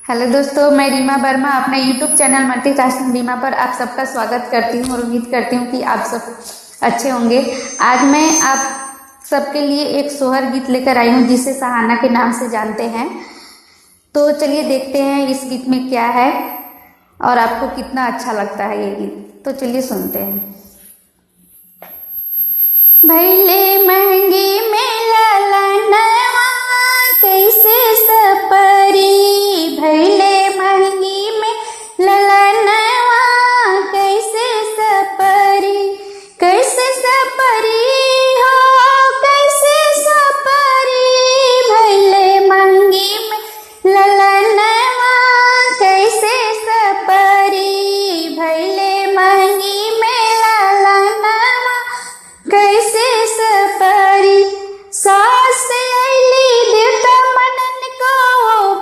Hello दोस्तों, मैं रीमा वर्मा अपने यूट्यूब चैनल मल्टीटास्किंग रीमा पर आप सबका स्वागत करती हूँ और उम्मीद करती हूँ कि आप सब अच्छे होंगे। आज मैं आप सबके लिए एक सोहर गीत लेकर आई हूँ जिसे सहाना के नाम से जानते हैं। तो चलिए देखते हैं इस गीत में क्या है और आपको कितना अच्छा लगता है ये गीत। तो चलिए सुनते हैं। भैले महंगी में ललनवा कैसे सपरी, भैले महंगी में ललनवा कैसे सपरी, कैसे सपरी हो कैसे सपरी, भैले महंगी में ललनवा कैसे सपरी, भैले महंगी में ललनवा कैसे सपरी। सास अली देवता मनन को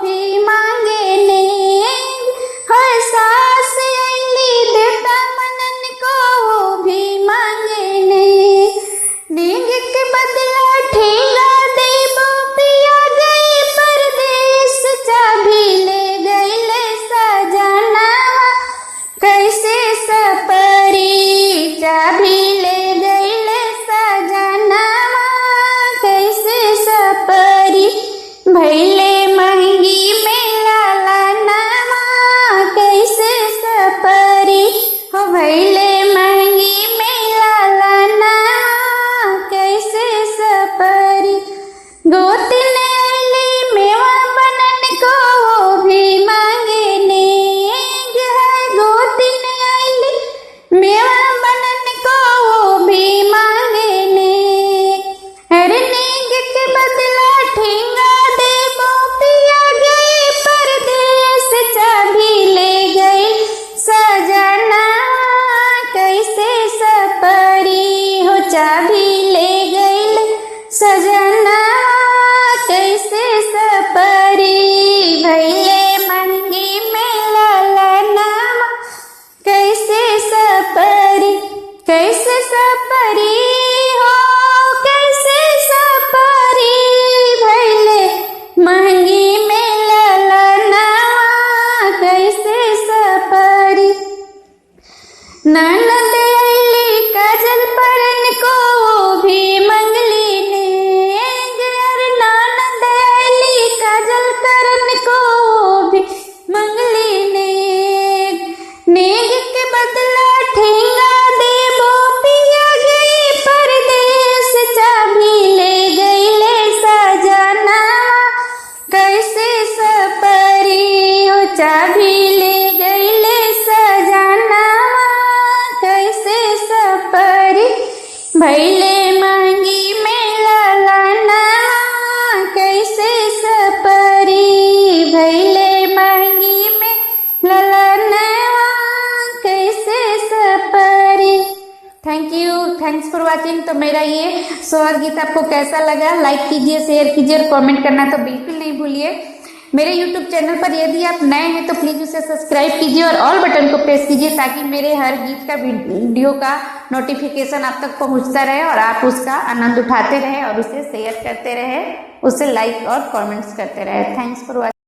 भी मांगे नेग, हर सास अली देवता मनन को भी मांगे नेग, नेग के बदला ठेंगा देबो पिया गई परदेश, चाबी ले गईले सजना कैसे सपरी, चाबी ले गईले सजना कैसे सपरी, भैले महंगी में ललनवा कैसे सपरी, हो भैले महंगी में ललनवा कैसे सपरी। गोतिन अली मेवा बनन को भी मांगे नेग, है गोतिन अली मेवा बनन को भी मांगे नेग, हर नेग के बदला ठेंगा देबो पिया गई परदेश, चाबी ले गई सजना कैसे सपरी, हो चाबी ले गई सजना कैसे सपरी, भैले महंगी में ललनवा कैसे सपरी, कैसे सपरी हो कैसे सपरी, भैले महंगी में ललनवा कैसे सपरी। ननद अली काजल परन को भी मंगली नेग, अरे ननद अली काजल करन को भी मंगली नेग, नेग के बदला ठेंगा देबो पिया गई परदेश, चाबी ले गईले सजना कैसे सपरी, हो चाबी ले गईले सजना कैसे सपरी, भैले महंगी में ललनवा कैसे सपरी, भैले महंगी में ललनवा कैसे सपरी। Thanks for watching. तो मेरा ये सोहर गीत आपको कैसा लगा, लाइक कीजिए, शेयर कीजिए और कमेंट करना तो बिल्कुल नहीं भूलिए। मेरे YouTube चैनल पर यदि आप नए हैं तो प्लीज़ उसे सब्सक्राइब कीजिए और ऑल बटन को प्रेस कीजिए ताकि मेरे हर गीत का वीडियो का नोटिफिकेशन आप तक पहुंचता रहे और आप उसका आनंद उठाते रहे और उसे शेयर करते रहे, उसे लाइक और कमेंट्स करते रहे। Thanks for watching.